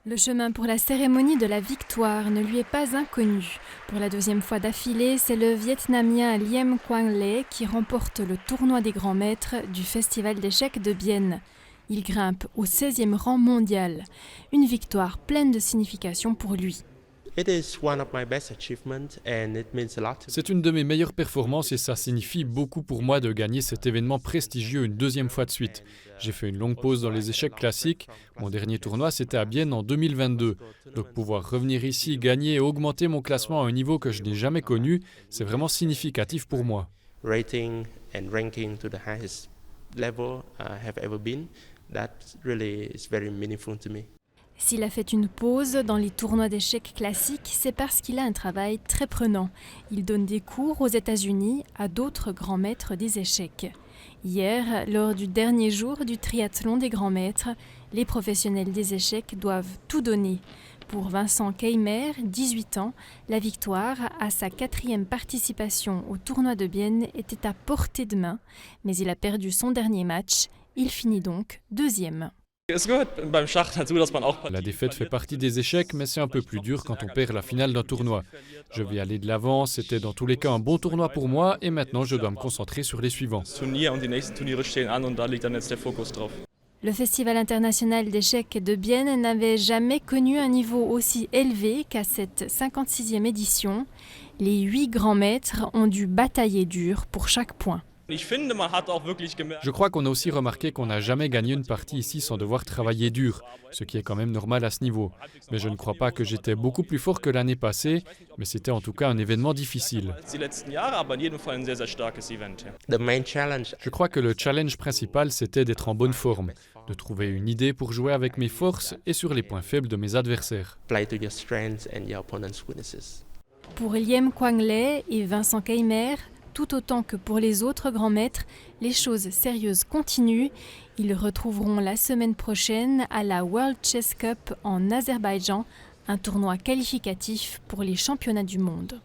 Le chemin pour la cérémonie de la victoire ne lui est pas inconnu. Pour la deuxième fois d'affilée, c'est le Vietnamien Liem Quang Le qui remporte le tournoi des grands maîtres du Festival d'échecs de Bienne. Il grimpe au 16e rang mondial. Une victoire pleine de signification pour lui. C'est une de mes meilleures performances et ça signifie beaucoup pour moi de gagner cet événement prestigieux une deuxième fois de suite. J'ai fait une longue pause dans les échecs classiques. Mon dernier tournoi, c'était à Bienne en 2022. Donc pouvoir revenir ici, gagner et augmenter mon classement à un niveau que je n'ai jamais connu, c'est vraiment significatif pour moi. S'il a fait une pause dans les tournois d'échecs classiques, c'est parce qu'il a un travail très prenant. Il donne des cours aux États-Unis à d'autres grands maîtres des échecs. Hier, lors du dernier jour du triathlon des grands maîtres, les professionnels des échecs doivent tout donner. Pour Vincent Keimer, 18 ans, la victoire à sa 4e participation au tournoi de Bienne était à portée de main, mais il a perdu son dernier match. Il finit donc 2e. La défaite fait partie des échecs, mais c'est un peu plus dur quand on perd la finale d'un tournoi. Je vais aller de l'avant, c'était dans tous les cas un bon tournoi pour moi et maintenant je dois me concentrer sur les suivants. Le Festival international d'échecs de Bienne n'avait jamais connu un niveau aussi élevé qu'à cette 56e édition. Les 8 grands maîtres ont dû batailler dur pour chaque point. Je crois qu'on a aussi remarqué qu'on n'a jamais gagné une partie ici sans devoir travailler dur, ce qui est quand même normal à ce niveau. Mais je ne crois pas que j'étais beaucoup plus fort que l'année passée, mais c'était en tout cas un événement difficile. Je crois que le challenge principal, c'était d'être en bonne forme, de trouver une idée pour jouer avec mes forces et sur les points faibles de mes adversaires. Pour Liem Quang Le et Vincent Keimer, tout autant que pour les autres grands maîtres, les choses sérieuses continuent. Ils retrouveront la semaine prochaine à la World Chess Cup en Azerbaïdjan, un tournoi qualificatif pour les championnats du monde.